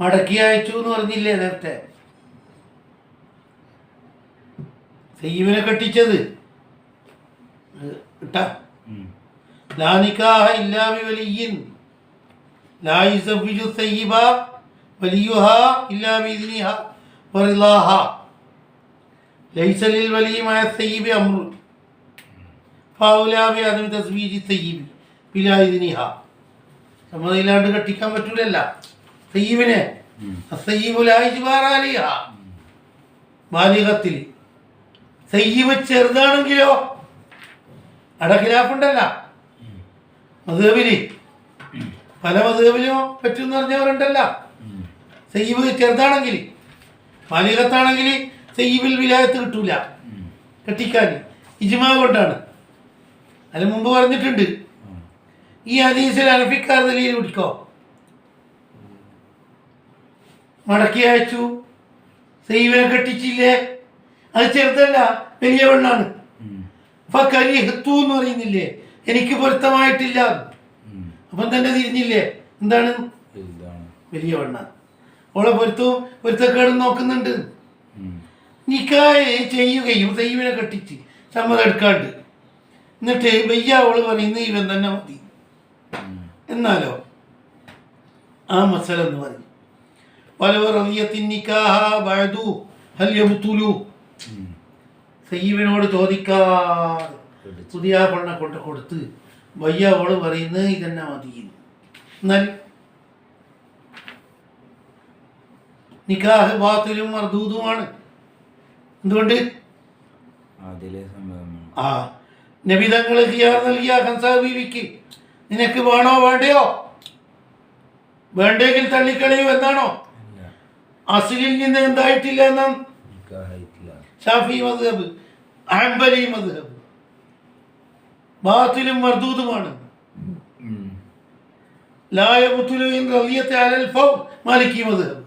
മടക്കി അയച്ചു എന്ന് പറഞ്ഞില്ലേ നേരത്തെ? സയ്യിബിനെ കെട്ടിച്ചത് ഇട്ടാ ലാ നിക്കാഹ ഇല്ലാ ബിവലിയ്യിൻ ലാ യുസവ്വിജു സയ്യിബ വലിയുഹാ ഇല്ലാ ബിഇദ്നിഹാ വറിളാഹാ ലൈസ ലിൽ വലിയ്യി മഅ സയ്യിബി അംറുൻ ഫൗലാ ബിഅദമി തസ്വീജി സയ്യിബി ബിലാ ഇദ്നിഹാ. സമ്മതമില്ലാണ്ട് കെട്ടിക്കാൻ പറ്റൂലല്ല സയ്യിബിനെ. സയ്യിബു ലാ ഇജ്ബാറ അലൈഹാ. ബാലിഗത്തിൽ സയ്യിബ് ചെറുതാണെങ്കിലോ അവിടെ ഖിലാഫുണ്ടല്ല മദ്ഹബില്. പല മദ്ഹബിലും പറ്റുമെന്ന് പറഞ്ഞവരുണ്ടല്ല. സയ്യിബ് ചെറുതാണെങ്കിൽ ബാലിഗത്താണെങ്കിൽ സയ്യിബിൽ വിലായത്ത് കിട്ടൂല കെട്ടിക്കാൻ. ഇജ്മാ കൊണ്ടാണ്. അതിന് മുമ്പ് പറഞ്ഞിട്ടുണ്ട്. ഈ ഹദീസിൽ ഹനഫിക്കാർ ദലീൽ പിടിക്കോ? മടക്കി അയച്ചു, സയ്യിബിനെ കെട്ടിച്ചില്ലേ, അത് ചെറുതല്ല വലിയ പെണ്ണാണ്. ഫകരിഹ്തു എന്ന് പറയുന്നില്ലേ, എനിക്ക് പൊരുത്തമായിട്ടില്ല. അപ്പം തന്നെ തിരിഞ്ഞില്ലേ, എന്താണ് വലിയ പെണ്ണാണ്. ഓളെ പൊരുത്തക്കേടും നോക്കുന്നുണ്ട്. നിക്കാഹ് ചെയ്യുകയും സയ്യിബിനെ കെട്ടിച്ച് സമ്മതം എടുക്കാണ്ട് എന്നിട്ട് വയ്യ അവള് പറയുന്നു ഇവൻ തന്നെ മതി. എന്നാലോ ആ മസല എന്ന് പറഞ്ഞു സയ്യിബിനോട് ചോദിക്കാതെ പുതിയ പെണ്ണെ കൊണ്ട് കൊടുത്ത് വയ്യ അവള് പറയുന്നത് ഇതന്നെ മതി. എന്നാൽ നിക്കാഹ് ബാത്തിലും മർദൂദുമാണ്. എന്തുകൊണ്ട്? ആ നബി തങ്ങൾ ഖിയാർ നൽകിയ ഹൻസ ബീവിക്ക് നിനക്ക് വേണോ വേണ്ടയോ, വേണ്ടെങ്കിൽ തള്ളിക്കളയൂ എന്നാണോ? അസ്ലിൽ നിന്ന് എന്തായിട്ടില്ല എന്നാണ് ഷാഫി മദ്ഹബ്, ഹംബലി മദ്ഹബ്. ബാത്തിലും മർദൂദുമാണ്. ലാ യബ്തുലു ഇൻ റളിയത അലൽ ഫൗർ മാലിക്കി മദ്ഹബ്.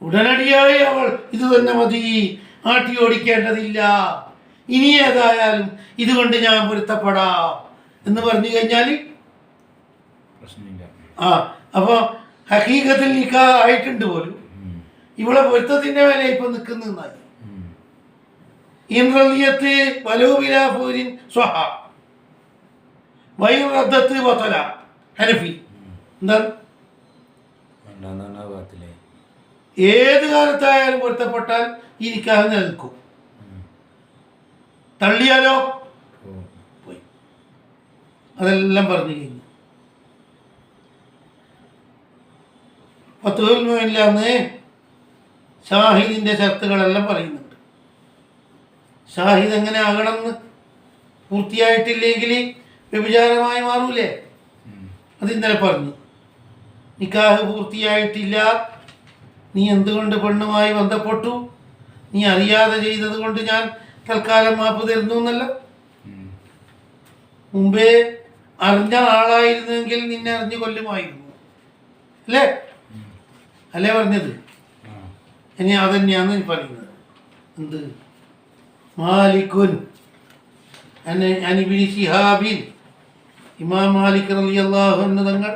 ഉടനടിയായി അവൾ ഇത് തന്നെ മതി, ആട്ടി ഓടിക്കേണ്ടതില്ല, ഇനി ഏതായാലും ഇതുകൊണ്ട് ഞാൻ പൊരുത്തപ്പെടാം എന്ന് പറഞ്ഞു കഴിഞ്ഞാൽ അപ്പൊ ഹഖീഖത്തിൽ നിക്കാഹ് ആയിട്ടുണ്ട് പോലും. ഇവിടെ പൊരുത്തത്തിന്റെ വില ഇപ്പൊ നിൽക്കുന്നതായി. ഇൻറലിയത്ത് വലൂബിലാഫൂരിൻ സ്വഹ വൈറദ്ദത്ത് വതല ഹനഫി. എന്താണ്? ഏത് കാലത്തായാലും പൊരുത്തപ്പെട്ടാൽ ഈ നിക്കാഹ് നിലനിൽക്കും. തള്ളിയാലോ പോയി. അതെല്ലാം പറഞ്ഞു കഴിഞ്ഞു. ഫത്ഹുൽ മുഈനിലാന്ന് ഷാഹിദിന്റെ ഷർത്തുകളെല്ലാം പറയുന്നുണ്ട്. ഷാഹിദ് എങ്ങനെ ആകണമെന്ന് പൂർത്തിയായിട്ടില്ലെങ്കിൽ വ്യഭിചാരമായി മാറൂലേ? അത് ഇന്നലെ പറഞ്ഞു. നിക്കാഹ് പൂർത്തിയായിട്ടില്ല, നീ എന്തുകൊണ്ട് പെണ്ണുമായി ബന്ധപ്പെട്ടു, നീ അറിയാതെ ചെയ്തത് കൊണ്ട് ഞാൻ തൽക്കാലം മാപ്പ് തരുന്നു എന്നല്ല. മുമ്പേ അറിഞ്ഞ ആളായിരുന്നെങ്കിൽ നിന്നെ അറിഞ്ഞു കൊല്ലുമായിരുന്നു, അല്ലേ അല്ലേ പറഞ്ഞത്? ഇനി അതന്നെയാണ് പറയുന്നത്. എന്ത്? മാലിക്കുൻ അനിബിനി ശിഹാബിൻ, ഇമാം മാലിക് റളിയല്ലാഹു അൻഹു തങ്ങൾ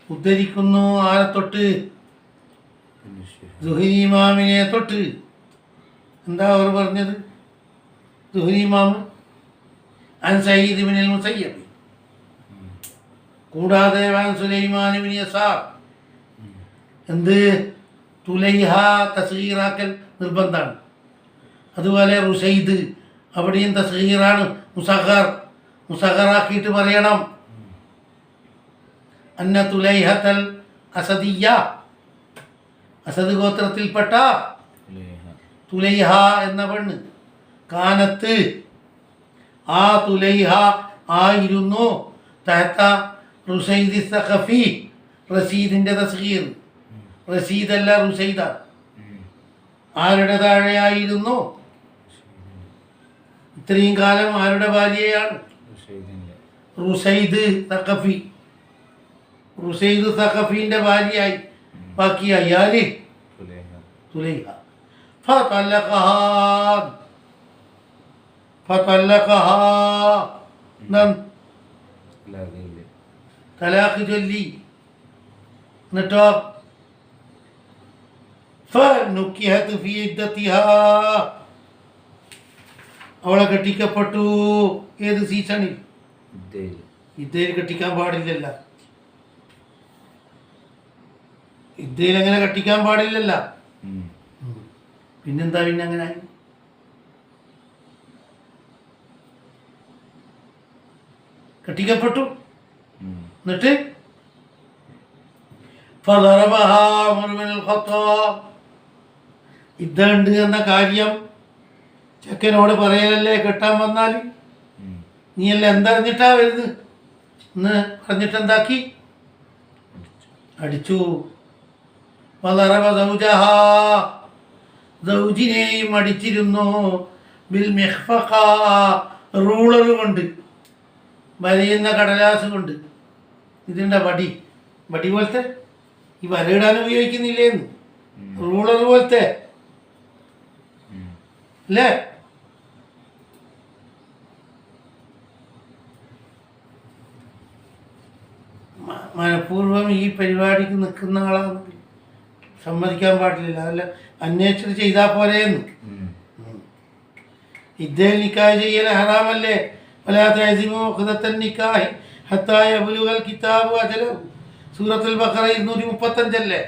ഉദ്ധരിക്കുന്നു. ആരെ തൊട്ട്? സുഹരി ഇമാമിനെ തൊട്ട്. എന്താ അവർ പറഞ്ഞത്? സുഹരി ഇമാം അൻ സയ്യിദ് ഇബ്നുൽ മുസയ്യബ്, കൂടാതെ അൻ സുലൈമാൻ ഇബ്നു യസാർ. എന്ത്? തുലൈഹ തസ്ഗീറാക്കൽ നിർബന്ധമാണ്. അതുപോലെ റുസൈദ്, അവിടെയും തസ്ഗീറാണ്. മുസഖറാക്കിയിട്ട് പറയണം. അന്ന തുലൈഹത്തൽ അസദിയ്യ, അസദ് ഗോത്രത്തിൽപ്പെട്ട തുലൈഹ എന്ന പെണ്ണ്. കാനത്ത്, ആ തുലൈഹ ആയിരുന്നു തഹത്ത റുസൈദി സഖഫി, റസീദിന്റെ തസ്ഗീർ. റസീദല്ല റുസൈദ. ആരുടെ താഴെയായിരുന്നു? ഇത്രയും കാലം ആരുടെ ഭാര്യയാണ്? റുസൈദ് സഖഫി. റുസൈദ് സഖഫിന്റെ ഭാര്യയായി ബാക്കിയായി ആര്? തുലൈഹ. തലാഖ് ചൊല്ലി. എന്നിട്ടോ فنكحت في عدتها അവളെ കെട്ടിക്കപ്പെട്ടു. ഏത് സീസണിൽ? ഇദ്ദയിൽ കെട്ടിക്കാൻ പാടില്ലല്ല. ഇദ്ദയിൽ അങ്ങനെ കെട്ടിക്കാൻ പാടില്ലല്ല. പിന്നെന്താ പിന്നെ അങ്ങനെ കെട്ടിക്കപ്പെട്ടു. എന്നിട്ട് ഇദ്ദുണ്ട് എന്ന കാര്യം ചെക്കനോട് പറയലല്ലേ കെട്ടാൻ വന്നാൽ. നീയല്ല എന്തറിഞ്ഞിട്ടാ വരുന്നത് എന്ന് പറഞ്ഞിട്ട് എന്താക്കി? അടിച്ചു. സൗജിനെയും അടിച്ചിരുന്നു. ബിൽ മിഖ്ഫഖ, റൂളർ കൊണ്ട്, വരയുന്ന കടലാസ് കൊണ്ട്. ഇതിൻ്റെ വടി പോലത്തെ, ഈ വരയിടാൻ ഉപയോഗിക്കുന്നില്ലേന്ന്, റൂളർ പോലത്തെ അല്ലേ? മനഃപൂർവ്വം ഈ പരിപാടിക്ക് നിൽക്കുന്ന ആളാണ്, സമ്മതിക്കാൻ പാടില്ല. അതല്ല അന്വേഷിച്ചിട്ട് ചെയ്താൽ പോരെയെന്ന്. ഇദ്ദേഹം നിക്കാഹ് ചെയ്യൽ ഹറാമല്ലേ? സൂറത്തുൽ ബഖറ 235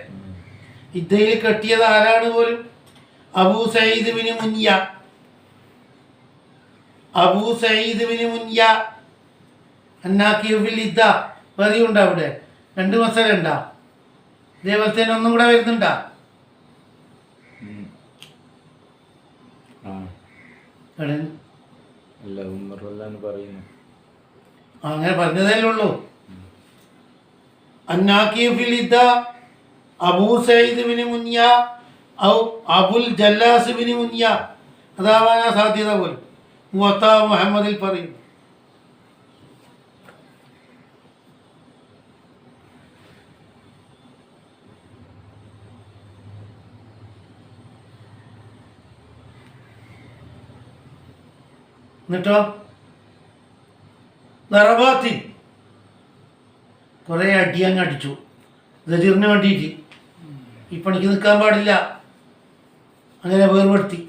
ഇദ്ദയിൽ കെട്ടിയത് ആരാണ് പോലും? അബൂ സഈദ് ബിൻ മുൻയ അന്നാക്കിയുൽ ഇദ്ദ. വേറെയുണ്ടോ അവിടെ? 2 മസല ഉണ്ടാ? ഇതേപോലെ തന്നെ ഒന്നും കൂടെ വരുന്നുണ്ടാ? അങ്ങനെ പറഞ്ഞതല്ലേ ഉള്ളൂ. അന്നാക്കിയുൽ ഇദ്ദ Abu Saeed bin മുൻയ Abul ജല്ലാസ് bin മുൻയ, അതാവാനാ സാധ്യത പോലും. മുവത്താ മുഹമ്മദിൽ പറയും. എന്നിട്ടോ ദറബാത്തിൽ കുറേ അടിയങ്ങ് അടിച്ചു ഗജീറിന് വേണ്ടിയിട്ട്. ഈ പണിക്ക് നിൽക്കാൻ പാടില്ല, അങ്ങനെ വേർപെടുത്തി.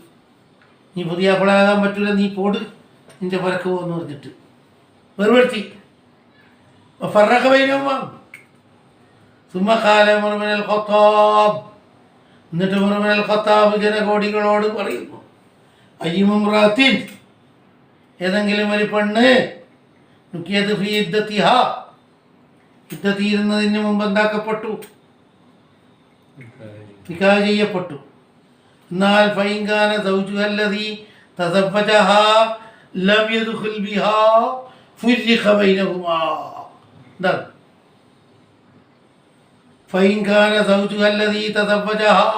നീ പുതിയ ആപ്പിളാകാൻ പറ്റില്ല, നീ പോട്, നിന്റെ പരക്ക് പോകുമെന്ന് പറഞ്ഞിട്ട് വേർപെടുത്തി. ഫറഖ ബൈനഹുമാ സുമ്മ ഖാല ഉമർ ഇബ്നുൽ ഖത്താബ്. എന്നിട്ട് ഉമർ ഇബ്നുൽ ഖത്താബ് ജനകോടികളോട് പറയുന്നു, അയ്യുമുംറാത്തിൻ, ഏതെങ്കിലും ഒരു പെണ്ണ് നുക്കിയത് ഫീ ഇദ്ദത്തിഹാ, ഇദ്ദ തീരുന്നതിന് മുമ്പ് എന്താക്കപ്പെട്ടു? നിക്കാഹ് ചെയ്യപ്പെട്ടു. എന്നാൽ ഫൈൻകാന സൗജുഹല്ലദീ തസവ്വജഹാ ലം യദ്ഖുൽ ബിഹാ ഫുർരിഖ ബൈനഹുമാ. എന്താണ്? ഫൈൻകാന സൗജുഹല്ലദീ തസവ്വജഹാ,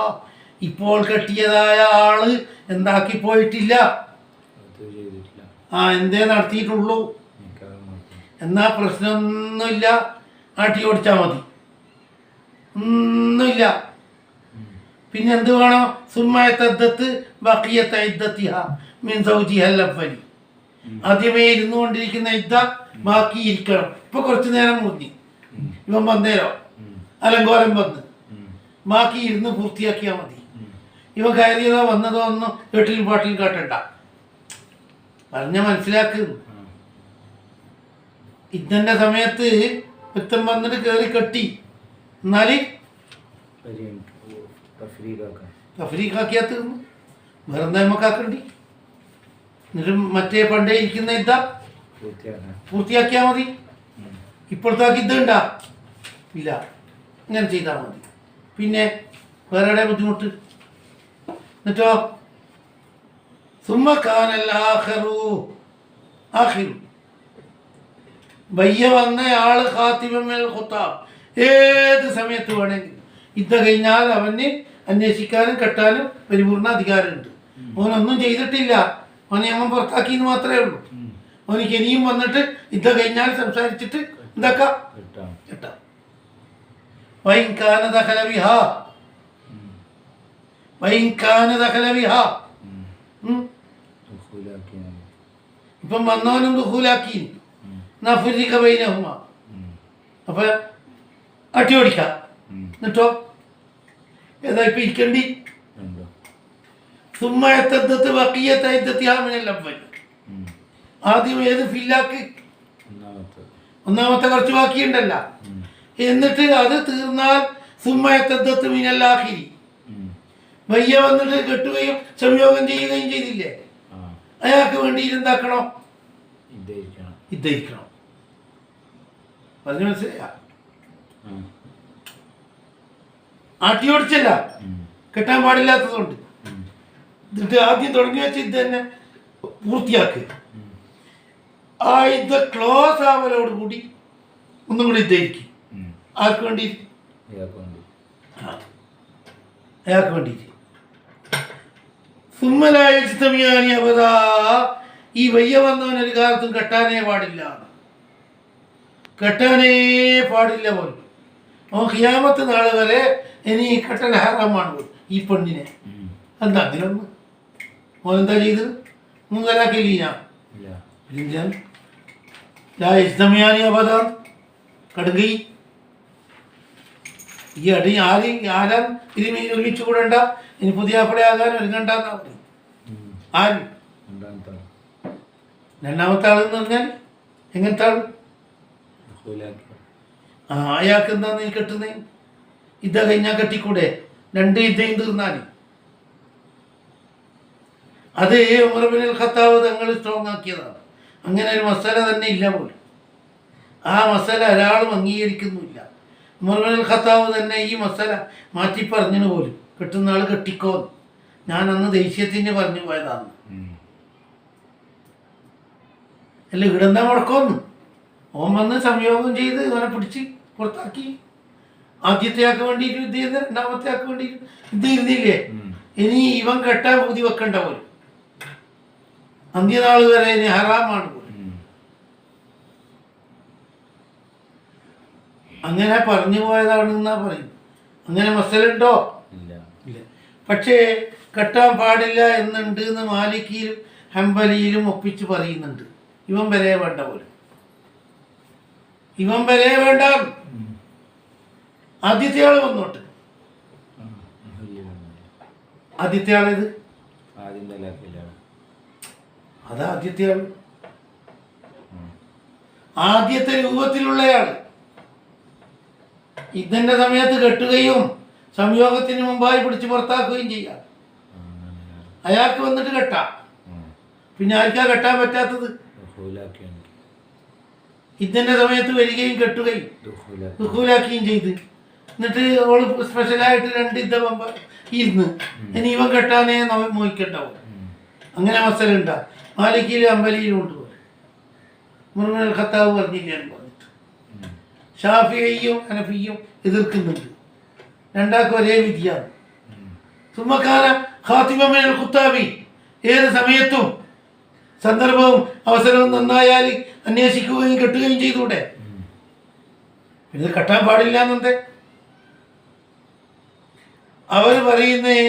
ഇപ്പോൾ കെട്ടിയതായ ആള് എന്താക്കി പോയിട്ടില്ല, എന്തേ നടത്തിയിട്ടുള്ളൂ. എന്നാ പ്രശ്നമൊന്നുമില്ല, ആട്ടി ഓടിച്ചാൽ മതി, ഒന്നുമില്ല. പിന്നെന്ത് വേണം? സുമ്മയത്തദ്ദത്ത് ബഖിയത്ത ഇദ്ദത്തിഹ മിൻ സൗജിഹൽ അവ്വലി. ആദ്യമേ ഇരുന്നു കൊണ്ടിരിക്കുന്ന ഇദ്ദ ബാക്കി ഇരിക്കണം. ഇപ്പൊ കുറച്ചു നേരം മുറിഞ്ഞി, ഇവൻ വന്നേരോ അലങ്കോലം വന്ന് ബാക്കി ഇരുന്ന് പൂർത്തിയാക്കിയാൽ മതി. ഇവ കയറിയതോ വന്നതോ ഒന്നും വീട്ടിലും പാട്ടിലും കേട്ടണ്ട. പറഞ്ഞ മനസ്സിലാക്കുന്നു. ഇദ്ദന്റെ സമയത്ത് വൃത്തം വന്നിട്ട് കയറി കെട്ടി, എന്നാല് തഫ്രീഖാക്കിയാ തീർന്നു. വേറെ എന്താ നമുക്കാക്കണ്ടി? എന്നിട്ട് മറ്റേ പണ്ടേ ഇരിക്കുന്ന ഇദ്ദ പൂർത്തിയാക്കിയാ മതി. ഇപ്പോഴത്തെ ഇദ്ദ ഉണ്ടാ? ഇല്ല, ഇങ്ങനെ ചെയ്താൽ മതി. പിന്നെ വേറെ ബുദ്ധിമുട്ട്. എന്നിട്ടോ സുമ്മ കാനൽ ആഖിറു, ബയ്യ വന്നയാള് ഖാതിബുൽ ഖുത്താബ്, ഏത് സമയത്ത് വേണമെങ്കിൽ ഇദ്ദ കഴിഞ്ഞാൽ അവന് അന്വേഷിക്കാനും കെട്ടാനും പരിപൂർണ അധികാരമുണ്ട്. അവനൊന്നും ചെയ്തിട്ടില്ല, അവനെ അമ്മ പുറത്താക്കിയെന്ന് മാത്രമേ ഉള്ളൂ. അവനിക്ക് ഇനിയും വന്നിട്ട് ഇദ്ദ കഴിഞ്ഞാൽ സംസാരിച്ചിട്ട് എന്താക്കാം, കെട്ടാം. വൈൻകാന ദഖല ബിഹാ, ഇപ്പം വന്നവനും ദുഖൂലാക്കി, അപ്പൊ അട്ടി ഓടിക്കാം. എന്നിട്ടോ ഏതാ ഇപ്പൊ ഇരിക്കണ്ടി സുമ്മയത്തദ്ദത്ത് ബഖിയത ഇദ്ദത്തിഹാ മിനൽ അവ്വൽ. ആദ്യം ഏത് ഫില്ലാക്ക്? ഒന്നാമത്തെ കുറച്ച് ബാക്കിയുണ്ടല്ല. എന്നിട്ട് അത് തീർന്നാൽ സുമ്മയത്തദ്ദത്ത് മിനൽ ആഖിരി. വയ്യ വന്നിട്ട് കെട്ടുകയും സംയോഗം ചെയ്യുകയും ചെയ്തില്ലേ, അയാൾക്ക് വേണ്ടി എന്താക്കണോ? ഇദ്ദയിരിക്കണം. പറഞ്ഞു മനസ്സിലായ? ആട്ടി ഓടിച്ചല്ല, കെട്ടാൻ പാടില്ലാത്തതുകൊണ്ട്. എന്നിട്ട് ആദ്യം തുടങ്ങി വെച്ച് ഇത് തന്നെ പൂർത്തിയാക്കുക. ആ ഇത് ക്ലോസ് ആവലോട് കൂടി ഒന്നും കൂടി ഇദ്ദയിരിക്കും. ആർക്ക് വേണ്ടി? അയാൾക്ക് വേണ്ടിയിട്ട്. സുമ്മലായമിയാനി അവതാ, ഈ വയ്യ വന്നവൻ ഒരു കാലത്തും കെട്ടാനേ പാടില്ല, കെട്ടാനേ പാടില്ല പോലും. ഓ ഖിയാമത്ത് നാളെ വരെ ഇനി കെട്ടൽ ഹറാമാണ് ഈ പെണ്ണിനെ. എന്താ അങ്ങനെ ഒന്ന് ഓനെന്താ ചെയ്തത്? മൂന്നലാക്കില്ല ലായമിയാനി അബദാൻ കടുകൈ. ഈ അടി ആരാൻ ഇതിന് ഒരുമിച്ച് കൂടണ്ട, ഇനി പുതിയ ആകാൻ ഒരുങ്ങണ്ടെന്നാ പറയും. ആര്? രണ്ടാമത്തെ ആളെന്ന് പറഞ്ഞാൽ എങ്ങനത്തെ ആള്? അയാൾക്ക് എന്താന്ന് നീ കെട്ടുന്നേ? ഇദ്ദ കഴിഞ്ഞാൽ കെട്ടിക്കൂടെ? 2 ഇദ്ദയും തീർന്നാല്. അത് ഉമർ ഇബ്നുൽ ഖത്താബ് തങ്ങൾ സ്ട്രോങ് ആക്കിയതാണ്. അങ്ങനെ ഒരു മസാല തന്നെ ഇല്ല പോലും. ആ മസാല ഒരാളും അംഗീകരിക്കുന്നുമില്ല. ഉമർ ഇബ്നുൽ ഖത്താബ് തന്നെ ഈ മസാല മാറ്റി പറഞ്ഞു പോലും, കെട്ടുന്ന ആൾ കെട്ടിക്കോ. ഞാൻ അന്ന് ദേഷ്യത്തിന് പറഞ്ഞു പോയതാണ്. അല്ല ഇവിടെന്താ മുടക്കോന്ന്? ഓൻ വന്ന് സംയോഗം ചെയ്ത് ഇവനെ പിടിച്ച് പുറത്താക്കി. ആദ്യത്തെ ആൾക്ക് വേണ്ടിയിട്ട് ഇത് ചെയ്യുന്ന, രണ്ടാമത്തെ ആൾക്ക് വേണ്ടിയിട്ട് ഇത് ഇരുന്നില്ലേ. ഇനി ഇവൻ കെട്ടാൻ പൂതി വെക്കണ്ട പോലും. അന്ത്യനാൾ വരെ ഇനി ഹറാമാണ് പോലും. അങ്ങനെ പറഞ്ഞു പോയതാണെന്നാ പറയും. അങ്ങനെ മസലുണ്ടോ? ഇല്ല. പക്ഷേ കെട്ടാൻ പാടില്ല എന്നുണ്ട് എന്ന് മാലിക്കിയിലും ഹംബലിയിലും ഒപ്പിച്ച് പറയുന്നുണ്ട്. ഇവൻ വരെ വേണ്ട പോലും. ഇവൻ വരെ വേണ്ട. ആദ്യത്തെ ആള് വന്നോട്ട്. ആദ്യത്തെ ആളേത്? അതാ ആദ്യത്തെ ആള്. ആദ്യത്തെ രൂപത്തിലുള്ളയാള് ഇതിന്റെ സമയത്ത് കെട്ടുകയും സംയോഗത്തിന് മുമ്പായി പിടിച്ച് പുറത്താക്കുകയും ചെയ്യാം. അയാൾക്ക് വന്നിട്ട് കെട്ടാം. പിന്നെ ആർക്കാ കെട്ടാൻ പറ്റാത്തത്? ഇതിന്റെ സമയത്ത് വരികയും കെട്ടുകയും ദുഖൂലാക്കുകയും ചെയ്ത്, എന്നിട്ട് ഓള് സ്പെഷ്യലായിട്ട് 2 ഇദ്ദ ഇരുന്ന് ഇനി ഇവൻ കെട്ടാനേ മോഹിക്കണ്ടാവും. അങ്ങനെ മസലുണ്ടാ. മാലിക്കിയിലും അമ്പലിയിലും ഉണ്ട്. ഉമർ ഇബ്നുൽ ഖത്താബ് പറഞ്ഞില്ല പറഞ്ഞിട്ട് ഷാഫിഈയും ഹനഫിയും എതിർക്കുന്നുണ്ട്. രണ്ടാൾക്കും ഒരേ വിധിയാണ്. സുമ്മക്കാന ഖാതിബ മിനൽ ഖുത്താബി, ഏത് സമയത്തും സന്ദർഭവും അവസരവും നന്നായാൽ അന്വേഷിക്കുകയും കെട്ടുകയും ചെയ്തൂടെ? ഇത് കെട്ടാൻ പാടില്ല എന്നെ അവർ പറയുന്നേ.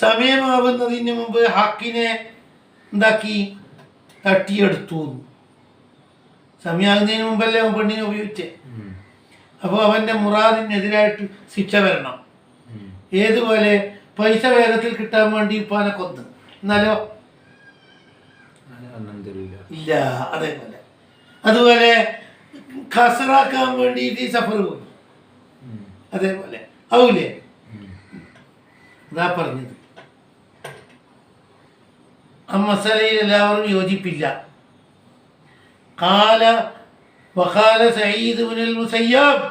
സമയമാവുന്നതിന് മുമ്പ് ഹക്കിനെ എന്താക്കി? തട്ടിയെടുത്തു. സമയമാകുന്നതിന് മുമ്പല്ലേ അവൻ പെണ്ണിനെ ഉപയോഗിച്ചേ. അപ്പോൾ അവൻ്റെ മുറാദിനെതിരായിട്ട് ശിക്ഷ വരണം. ഏതുപോലെ പൈസ വേഗത്തിൽ കിട്ടാൻ വേണ്ടി ഉപ്പാനെ കൊന്ന്, എന്നാലോ ഇല്ല. അതേപോലെ അതുപോലെ ഖസറാക്കാൻ വേണ്ടിയിട്ട് സഫർ പോയി, അതേപോലെ ആവൂലേ? അതാ പറഞ്ഞത്. ആ മസലയിൽ എല്ലാവരും യോജിപ്പില്ല. വഖാല സഈദ് ഇബ്നുൽ മുസയ്യബ്,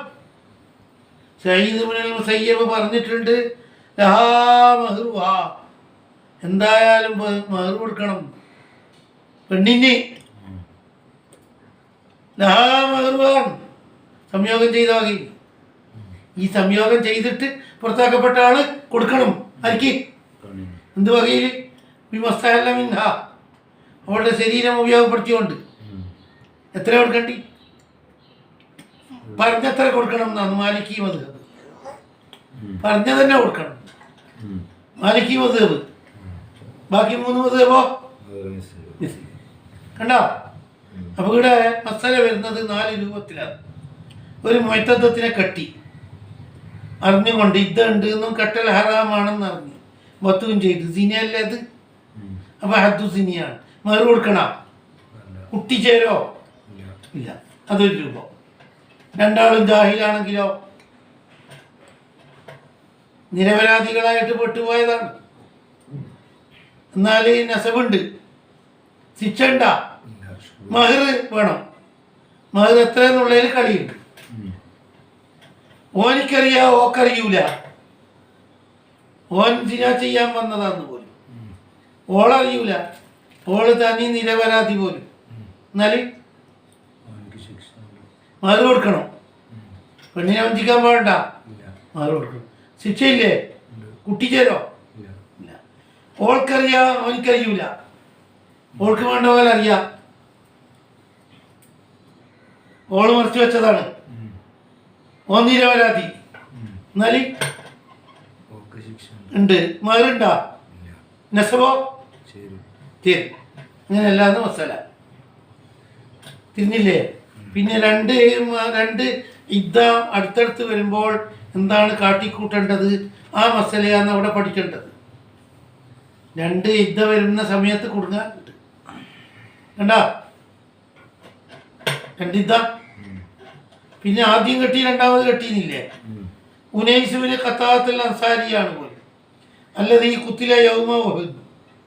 സഈദ് ഇബ്നുൽ മുസയ്യബ് പറഞ്ഞിട്ടുണ്ട്, ലഹാ മഹ്റുഹാ, എന്തായാലും മഹർ കൊടുക്കണം പെണ്ണിന്. ലഹാ മഹ്റുഹാൻ, സംയോഗം ചെയ്ത വകയിൽ. ഈ സംയോഗം ചെയ്തിട്ട് പുറത്താക്കപ്പെട്ട ആള് കൊടുക്കണം. ആർക്ക്? എന്ത് വകയിൽ? ബിമസ്തഹല്ല മിൻഹാ, അവളുടെ ശരീരം ഉപയോഗപ്പെടുത്തിയോണ്ട്. എത്ര കൊടുക്കണ്ടി? പറഞ്ഞെത്ര കൊടുക്കണം എന്നാണ് മാലിക്കി മദ്ഹബ്. പറഞ്ഞ തന്നെ കൊടുക്കണം മാലിക്കി മദ്ഹബ്. ബാക്കി 3 മദ്ഹബോ കണ്ടോ? അപ്പൊ ഇവിടെ മസല വരുന്നത് 4 രൂപത്തിലാണ്. ഒരു മുഅ്തദത്തിനെ കെട്ടി, അറിഞ്ഞുകൊണ്ട് ഇതുണ്ട് എന്നും കെട്ടൽ ഹറാമാണെന്ന് അറിഞ്ഞു മൊത്തവും ചെയ്തു സിനിയല്ലേ അത്. അപ്പൊ ഹദ്ദു സിനിയാണ്. മറു കൊടുക്കണ കുട്ടി ചേരോ ഇല്ല. അതൊരു രൂപ. രണ്ടാളും ജാഹിലാണെങ്കിലോ നിരപരാധികളായിട്ട് പെട്ടുപോയതാണ്. എന്നാൽ നസബുണ്ട്, ശിക്ഷ ഉണ്ടാ, മഹർ വേണം. മഹർ എത്രയെന്നുള്ളതിൽ കളിയുണ്ട്. ഓനിക്കറിയാ ഓക്കറിയൂല. ഓൻ ജിനാ ചെയ്യാൻ വന്നതാന്ന് പോലും ഓളറിയൂല. ഓള് തനി നിരപരാധി പോലും. എന്നാല് മഹർ കൊടുക്കണം. പെണ്ണിനെ വഞ്ചിക്കാൻ പാടണ്ട, മഹർ കൊടുക്കണം. ശിക്ഷയില്ലേ? കുട്ടി ചേരോ ഇല്ല. ഓൾക്കറിയാ, ഓനിക്കറിയൂല. ഓൾക്ക് വേണ്ട പോലെ അറിയാം. ഓള് മറിച്ച് വെച്ചതാണ്. ഓൻ നിരപരാധി. എന്നാല് ഉണ്ട്, മഹറുണ്ടാ, നസബോ തീർ. അങ്ങനെയല്ലാന്ന് മസാല തിരിഞ്ഞില്ലേ? പിന്നെ രണ്ട് ഇദ്ദ അടുത്തടുത്ത് വരുമ്പോൾ എന്താണ് കാട്ടിക്കൂട്ടേണ്ടത്? ആ മസലയാണ് അവിടെ പഠിക്കേണ്ടത്. രണ്ട് ഇദ്ദ വരുന്ന സമയത്ത് കുടുങ്ങാറുണ്ട്. കണ്ടാ രണ്ടിദ്ദ. പിന്നെ ആദ്യം കെട്ടി രണ്ടാമത് കെട്ടിയില്ലേ? ഉനൈസുവിന് ഖത്താത്തുൽ അൻസാരിയാണ് പോലും. അല്ലത് ഈ കുത്തിലെ യൗമ ഉഹദ്.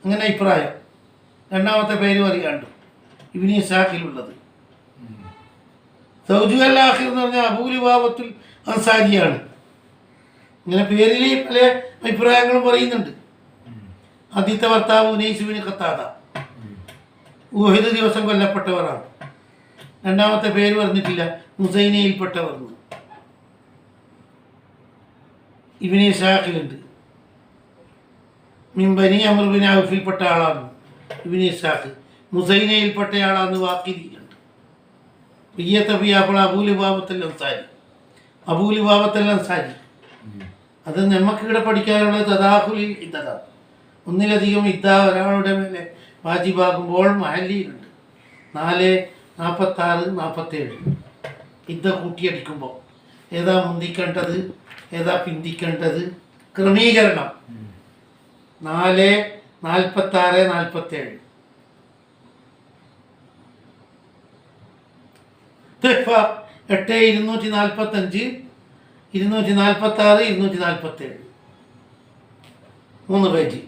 അങ്ങനെ അഭിപ്രായം. രണ്ടാമത്തെ പേര് പറയാണ്ട് ഇബ്നു ഇസ്ഹാഖിലുള്ളത്. സൗജുൽ ആഖിർ എന്ന് പറഞ്ഞാൽ അബൂ ലുബാബത്തുൽ അൻസാരിയാണ്. ഇങ്ങനെ പേരിൽ പല അഭിപ്രായങ്ങളും പറയുന്നുണ്ട്. ആദ്യത്തെ ഭർത്താവ് ഉനൈസുവിന് ഖത്താദ, ഉഹദ് ദിവസം കൊല്ലപ്പെട്ടവരാണ്. രണ്ടാമത്തെ പേര് പറഞ്ഞിട്ടില്ല, മുസൈനയിൽപ്പെട്ടവർ. ഇബ്നു ഇസ്ഹാഖിലുണ്ട്. മിൻ ബനി അംർ ബിൻ ഔഫിൽപ്പെട്ട ആളാണ് ഇബ്നു ഇസ്ഹാഖ്. മുസൈനയിൽപ്പെട്ടയാളാന്ന് വാക്കിലുണ്ട്. അപ്പോൾ അബൂ ലുബാബത്തുൽ അൻസാരി, അബൂ ലുബാബത്തുൽ അൻസാരി. അത് നമുക്കിവിടെ പഠിക്കാനുള്ളത് തദാഖുലിൽ ഇദ്ദതാണ്. ഒന്നിലധികം ഇദ്ദ ഒരാളുടെ മേലെ വാജിബാകുമ്പോൾ മഹല്ലിയിലുണ്ട്. 4, 46, 47 ഇദ്ദ കൂട്ടിയടിക്കുമ്പോൾ ഏതാ മുന്തിക്കേണ്ടത്, ഏതാ പിന്തിക്കേണ്ടത്, ക്രമീകരണം. 4, 46, 47. 8, 245, 246, 247 3 പേജ്.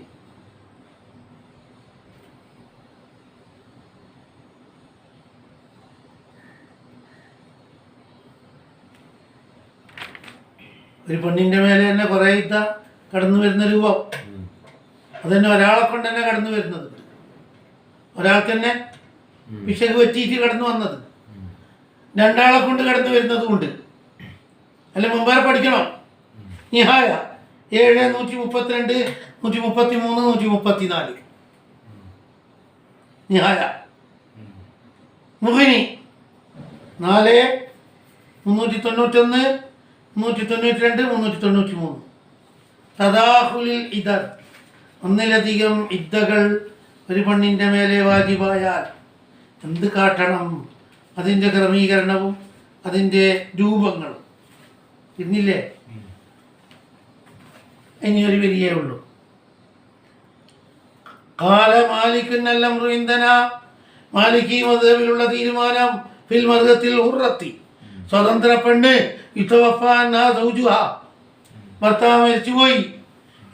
ഒരു പെണ്ണിൻ്റെ മേലെ തന്നെ കുറേ ഇദ്ദ കടന്നു വരുന്ന രൂപം. അതന്നെ ഒരാളെ കൊണ്ട് തന്നെ കടന്നു വരുന്നത്. ഒരാൾക്ക് തന്നെ പിശക് പറ്റിയിട്ട് കടന്നു വന്നത്. രണ്ടാളെ കൊണ്ട് കടന്നു വരുന്നതും ഉണ്ട്. അല്ല മുമ്പേ പഠിക്കണം. നിഹായ 7, 132, 133, 134. നിഹായ. മുഹിനി 4, 391, 392, 393. തദാഖുലിൽ ഇദ്ദ. ഒന്നിലധികം ഇദ്ദകൾ ഒരു പെണ്ണിൻ്റെ മേലെ വാജിബായാൽ എന്ത് കാട്ടണം? അതിൻ്റെ ക്രമീകരണവും അതിൻ്റെ രൂപങ്ങളും. ഇന്നില്ലേ? ഇനിയൊരു വലിയേ ഉള്ളൂ. ഖാല മാലിക്കുൻ അൽ-അംറു ഇൻദനാ. മാലിക്കി മദ്ഹബിലുള്ള തീരുമാനം ഫിൽ മർഅത്തിൽ ഹുറത്തി, സ്വതന്ത്ര പെണ്ണ്, യുതവഫാ അൻഹാ സൗജുഹാ, ഭർത്താവ് മരിച്ചുപോയി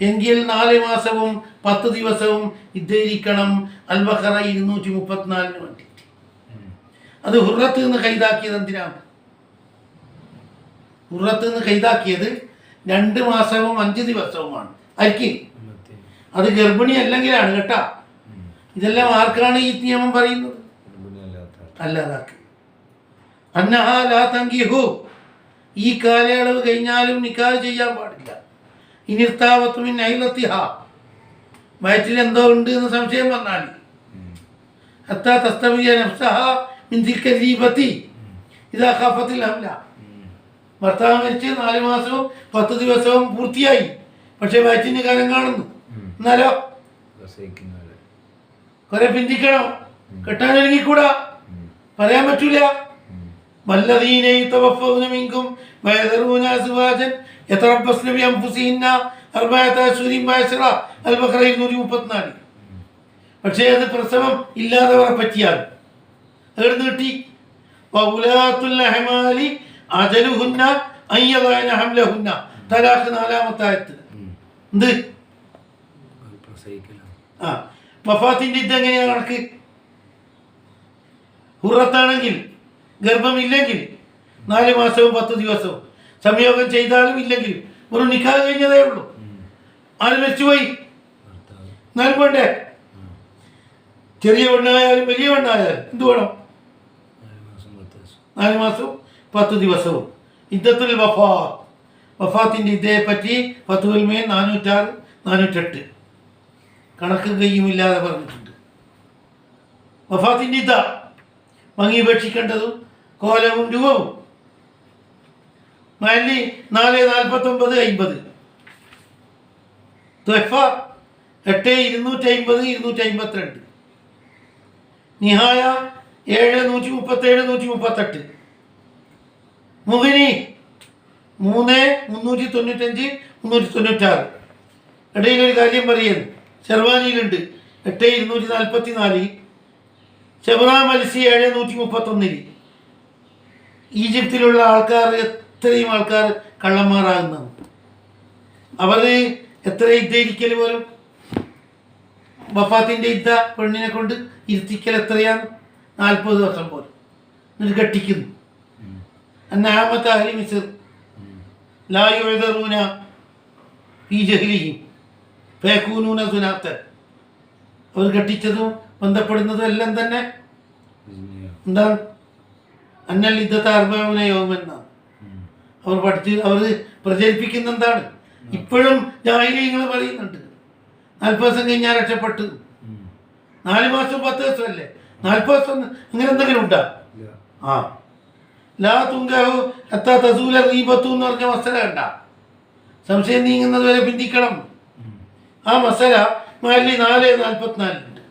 എങ്കിൽ 4 മാസവും 10 ദിവസവും ഇദ്ദയിരിക്കണം. അൽ-ബഖറ 234 വേണ്ടി. അത് ഹുറത്ത് നിന്ന് കൈതാക്കിയത് എന്തിനാണ്? ഹുറത്ത് നിന്ന് കൈതാക്കിയത് 2 മാസവും 5 ദിവസവുമാണ്. ആയിരിക്കും അത് ഗർഭിണി അല്ലെങ്കിലാണ് കേട്ടാ. ഇതെല്ലാം ആർക്കാണ് ഈ നിയമം പറയുന്നത്? അല്ലാതാക്ക്. അന്നഹാ ലാ തൻകിഹു, ഈ കാലയളവ് കഴിഞ്ഞാലും നിക്കാഹ് ചെയ്യാൻ പാടില്ല. ഇനിർത്താവത്തു മിൻ ഹൈലത്തിഹാ, വയറ്റിൽ എന്തോ ഉണ്ട് എന്ന് സംശയം വന്നാൽ, ഹത്താ തസ്തവിയ നഫ്സഹാ മിൻ തിൽക ദീബതി ഇദാ ഖാഫത്തിൽ ഹംല. ഭർത്താവ് മരിച്ച് 4 മാസവും 10 ദിവസവും പൂർത്തിയായി, പക്ഷെ വയറ്റിന് കാലം കാണുന്നു. എന്നാലോ കുറെ പിന്തിക്കണം, കെട്ടാനൊരുങ്ങിക്കൂടാ, പറയാൻ പറ്റൂല. വല്ലദീന യതവഫൗന മിൻകും വയദറൂന അസ്വാജൻ യതറബ്ബസ്ന ബിഅൻഫുസിഹിന്ന അർബഅത അശ്ഹുരിൻ വഅശ്റ അൽ-ബഖറ 234. പക്ഷേ അത് പ്രസവം ഇല്ലാത്തവരെ പറ്റിയാണ്. എവിടുന്ന് കിട്ടി? വഉലാത്തുൽ അഹ്മാലി അജലുഹുന്ന അൻ യദഅന ഹംലഹുന്ന. തലാഖ് 4-ാമത്തെ ആയത്ത്. എന്ത് വഫാത്തിന്റെ ഇതെങ്ങനെയാണ് കണക്ക്? ഹുറത്താണെങ്കിൽ ഗർഭമില്ലെങ്കിൽ 4 മാസവും 10 ദിവസവും, സംയോഗം ചെയ്താലും ഇല്ലെങ്കിലും ഒരു നിക്കാഹ് കഴിഞ്ഞതേ ഉള്ളൂ. ആര് മരിച്ചുപോയി എന്നാലും വേണ്ടേ? ചെറിയ പെണ്ണായാലും വലിയ പെണ്ണായാലും എന്ത് വേണം? 4 മാസവും 10 ദിവസവും. ഇദ്ദത്തുൽ വഫാത്ത്, വഫാത്തിന്റെ ഇതേ പറ്റി ഫത്വൽ മീൻ 406 408 കണക്കും കയ്യുമില്ലാതെ പറഞ്ഞിട്ടുണ്ട്. വഫാത്തിന്റെ ഇത ഭംഗി ഉപേക്ഷിക്കേണ്ടതും കോലവും രൂപവും. മല്ലി 4:49-50. ത്വഫ 8:250-252. നിഹായ 7:137-138. മുഗിനി 3:395-396. ഇടയിലൊരു കാര്യം പറയുന്നു. ഷെർവാനിയിലുണ്ട് 8:244. ഷെബ്രാ മൽസി 7:131. ഈജിപ്തിലുള്ള ആൾക്കാർ എത്രയും ആൾക്കാർ കള്ളന്മാരാകുന്നതാണ്. അവർ എത്ര ഇരിക്കൽ പോലും വഫാത്തിൻ്റെ പെണ്ണിനെ കൊണ്ട് ഇരുത്തിക്കൽ എത്രയാണ്? 40 ദിവസം പോലും. എന്നിട്ട് കെട്ടിക്കുന്നു. അന്നാമത്തെ അഹ്ലി മിസ്ർ ലാ യുഅ്ദറൂന ഫീ ജഹ്ലിഹിം ഫയകൂനൂന സുനാത്തൻ. അവർ കെട്ടിച്ചതും ബന്ധപ്പെടുന്നതും എല്ലാം തന്നെ എന്താണ്? അന്നൽ ഇദ്ദത 40 യൗമെന്നാണ് അവർ അവർ പ്രചരിപ്പിക്കുന്ന. എന്താണ്? ഇപ്പോഴും ജാഹിലിയങ്ങൾ പറയുന്നുണ്ട് 40 ദിവസം കഴിഞ്ഞാൽ രക്ഷപ്പെട്ടു. 4 മാസം 10 ദിവസമല്ലേ? 40 ദിവസം അങ്ങനെ എന്തെങ്കിലും ഉണ്ടാ? ആ ലാ തുങ്കഹു ഹത്താ തസൂല റീബത്തു എന്ന് പറഞ്ഞ മസല കണ്ട. സംശയം നീങ്ങുന്നത് വരെ പിന്തിക്കണം. ആ മസല മല്ലി 4:44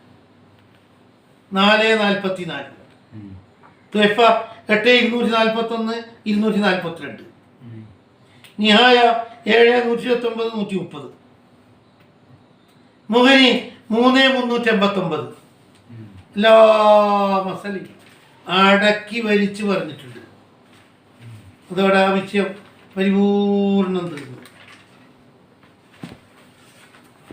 4:44. ത്വഫ 8:241-242. നിഹായ 7:129-130. മുഗനി 3:389. എല്ലാ മസലയും അടക്കി വലിച്ചു പറഞ്ഞിട്ടുണ്ട്. അതോടെ ആ വിഷയം പരിപൂർണ്ണം തീർന്നു.